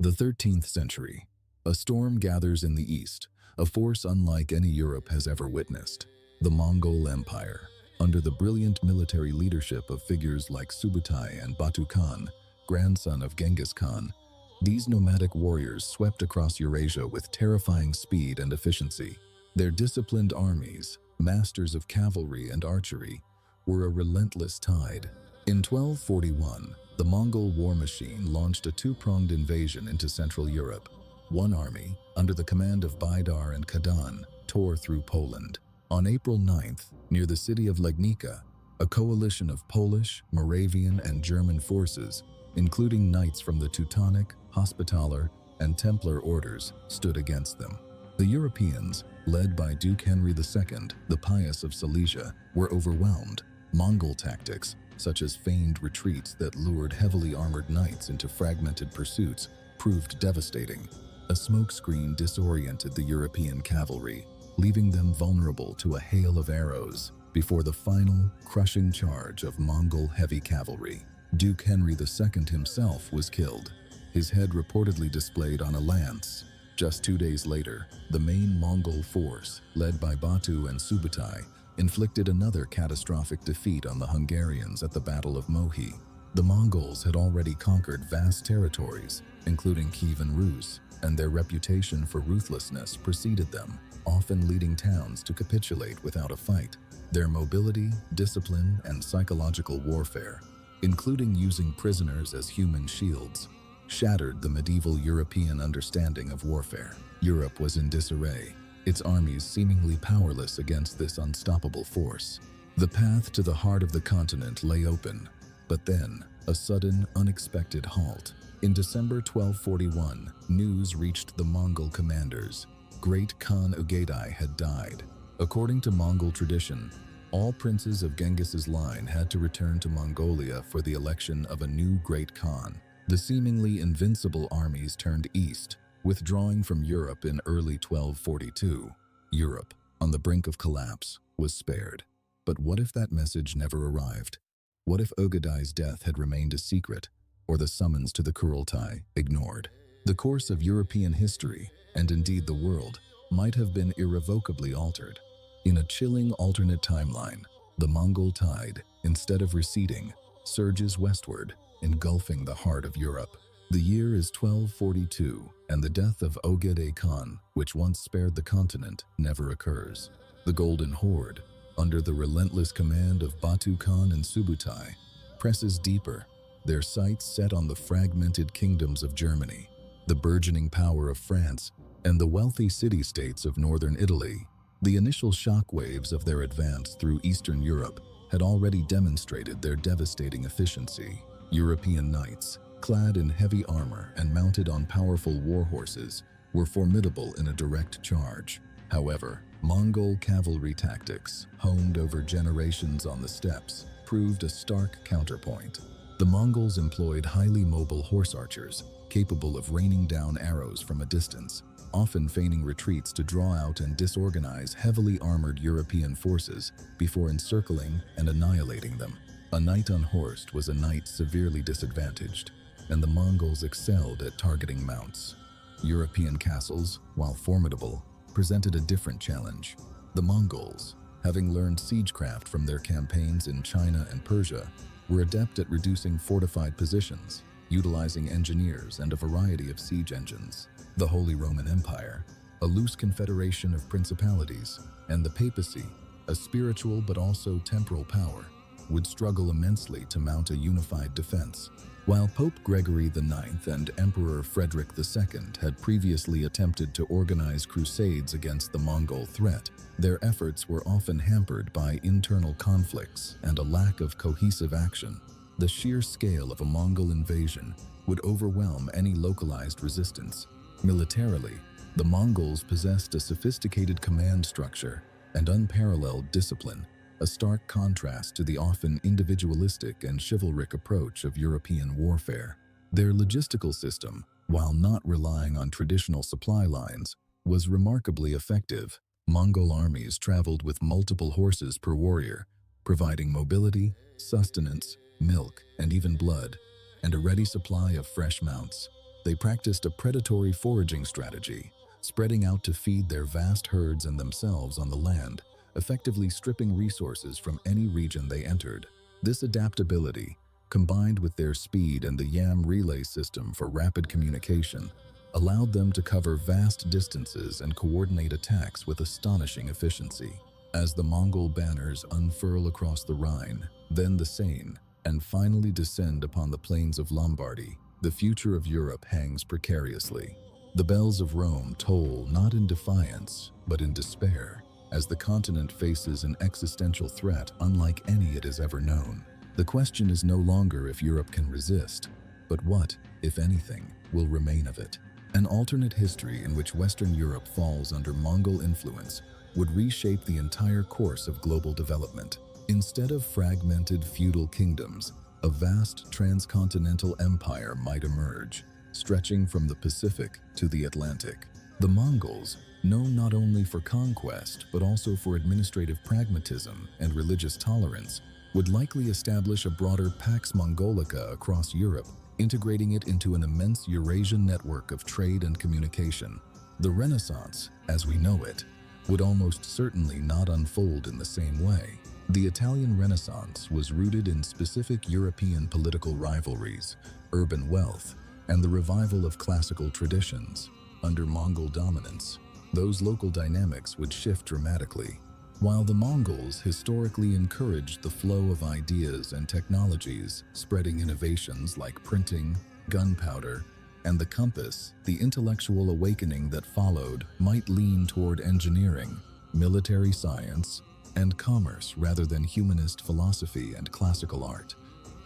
The 13th century. A storm gathers in the east, a force unlike any Europe has ever witnessed. The Mongol Empire. Under the brilliant military leadership of figures like Subutai and Batu Khan, grandson of Genghis Khan, these nomadic warriors swept across Eurasia with terrifying speed and efficiency. Their disciplined armies, masters of cavalry and archery, were a relentless tide. In 1241, the Mongol war machine launched a two-pronged invasion into Central Europe. One army, under the command of Baidar and Kadan, tore through Poland. On April 9th, near the city of Legnica, a coalition of Polish, Moravian, and German forces, including knights from the Teutonic, Hospitaller, and Templar orders, stood against them. The Europeans, led by Duke Henry II, the Pious of Silesia, were overwhelmed. Mongol tactics, such as feigned retreats that lured heavily armored knights into fragmented pursuits, proved devastating. A smokescreen disoriented the European cavalry, leaving them vulnerable to a hail of arrows before the final, crushing charge of Mongol heavy cavalry. Duke Henry II himself was killed, his head reportedly displayed on a lance. Just 2 days later, the main Mongol force, led by Batu and Subutai, inflicted another catastrophic defeat on the Hungarians at the Battle of Mohi. The Mongols had already conquered vast territories, including Kievan Rus, and their reputation for ruthlessness preceded them, often leading towns to capitulate without a fight. Their mobility, discipline, and psychological warfare, including using prisoners as human shields, shattered the medieval European understanding of warfare. Europe was in disarray, its armies seemingly powerless against this unstoppable force. The path to the heart of the continent lay open, but then, a sudden, unexpected halt. In December 1241, news reached the Mongol commanders. Great Khan Ugaidai had died. According to Mongol tradition, all princes of Genghis's line had to return to Mongolia for the election of a new Great Khan. The seemingly invincible armies turned east, withdrawing from Europe in early 1242. Europe, on the brink of collapse, was spared. But what if that message never arrived? What if Ugaidai's death had remained a secret, or the summons to the Kurultai ignored? The course of European history, and indeed the world, might have been irrevocably altered. In a chilling alternate timeline, the Mongol tide, instead of receding, surges westward, engulfing the heart of Europe. The year is 1242, and the death of Ugaidai Khan, which once spared the continent, never occurs. The Golden Horde, under the relentless command of Batu Khan and Subutai, presses deeper, their sights set on the fragmented kingdoms of Germany, the burgeoning power of France, and the wealthy city-states of northern Italy. The initial shockwaves of their advance through Eastern Europe had already demonstrated their devastating efficiency. European knights, clad in heavy armor and mounted on powerful war horses, were formidable in a direct charge. However, Mongol cavalry tactics, honed over generations on the steppes, proved a stark counterpoint. The Mongols employed highly mobile horse archers, capable of raining down arrows from a distance, often feigning retreats to draw out and disorganize heavily armored European forces before encircling and annihilating them. A knight unhorsed was a knight severely disadvantaged, and the Mongols excelled at targeting mounts. European castles, while formidable, presented a different challenge. The Mongols, having learned siegecraft from their campaigns in China and Persia, were adept at reducing fortified positions, utilizing engineers and a variety of siege engines. The Holy Roman Empire, a loose confederation of principalities, and the papacy, a spiritual but also temporal power, would struggle immensely to mount a unified defense. While Pope Gregory IX and Emperor Frederick II had previously attempted to organize crusades against the Mongol threat, their efforts were often hampered by internal conflicts and a lack of cohesive action. The sheer scale of a Mongol invasion would overwhelm any localized resistance. Militarily, the Mongols possessed a sophisticated command structure and unparalleled discipline, a stark contrast to the often individualistic and chivalric approach of European warfare. Their logistical system, while not relying on traditional supply lines, was remarkably effective. Mongol armies traveled with multiple horses per warrior, providing mobility, sustenance, milk, and even blood, and a ready supply of fresh mounts. They practiced a predatory foraging strategy, spreading out to feed their vast herds and themselves on the land, effectively stripping resources from any region they entered. This adaptability, combined with their speed and the yam relay system for rapid communication, allowed them to cover vast distances and coordinate attacks with astonishing efficiency. As the Mongol banners unfurl across the Rhine, then the Seine, and finally descend upon the plains of Lombardy, the future of Europe hangs precariously. The bells of Rome toll not in defiance, but in despair, as the continent faces an existential threat unlike any it has ever known. The question is no longer if Europe can resist, but what, if anything, will remain of it. An alternate history in which Western Europe falls under Mongol influence would reshape the entire course of global development. Instead of fragmented feudal kingdoms, a vast transcontinental empire might emerge, stretching from the Pacific to the Atlantic. The Mongols, known not only for conquest but also for administrative pragmatism and religious tolerance, would likely establish a broader Pax Mongolica across Europe, integrating it into an immense Eurasian network of trade and communication. The Renaissance, as we know it, would almost certainly not unfold in the same way. The Italian Renaissance was rooted in specific European political rivalries, urban wealth, and the revival of classical traditions. Under Mongol dominance, those local dynamics would shift dramatically. While the Mongols historically encouraged the flow of ideas and technologies, spreading innovations like printing, gunpowder, and the compass, the intellectual awakening that followed might lean toward engineering, military science, and commerce rather than humanist philosophy and classical art.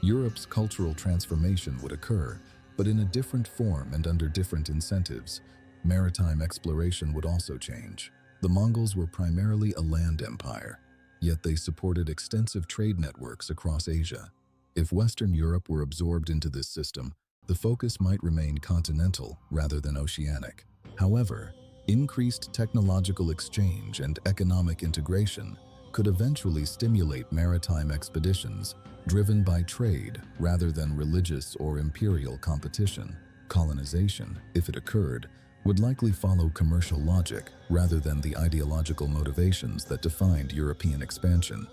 Europe's cultural transformation would occur, but in a different form and under different incentives. Maritime exploration would also change. The Mongols were primarily a land empire, yet they supported extensive trade networks across Asia. If Western Europe were absorbed into this system, the focus might remain continental rather than oceanic. However, increased technological exchange and economic integration could eventually stimulate maritime expeditions driven by trade rather than religious or imperial competition. Colonization, if it occurred, would likely follow commercial logic rather than the ideological motivations that defined European expansion.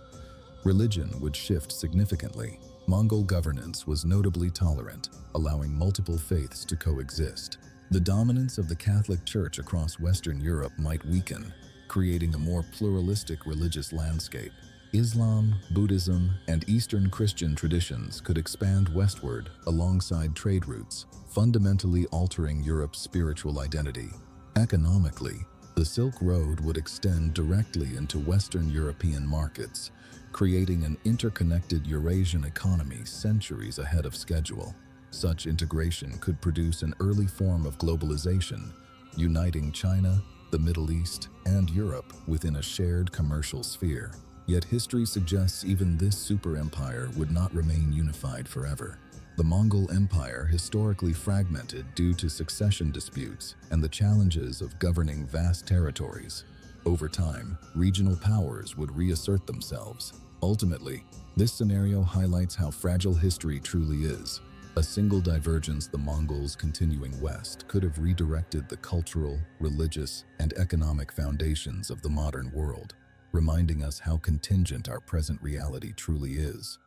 Religion would shift significantly. Mongol governance was notably tolerant, allowing multiple faiths to coexist. The dominance of the Catholic Church across Western Europe might weaken, creating a more pluralistic religious landscape. Islam, Buddhism, and Eastern Christian traditions could expand westward alongside trade routes, fundamentally altering Europe's spiritual identity. Economically, the Silk Road would extend directly into Western European markets, creating an interconnected Eurasian economy centuries ahead of schedule. Such integration could produce an early form of globalization, uniting China, the Middle East, and Europe within a shared commercial sphere. Yet history suggests even this super empire would not remain unified forever. The Mongol Empire historically fragmented due to succession disputes and the challenges of governing vast territories. Over time, regional powers would reassert themselves. Ultimately, this scenario highlights how fragile history truly is. A single divergence, the Mongols continuing west, could have redirected the cultural, religious, and economic foundations of the modern world, reminding us how contingent our present reality truly is.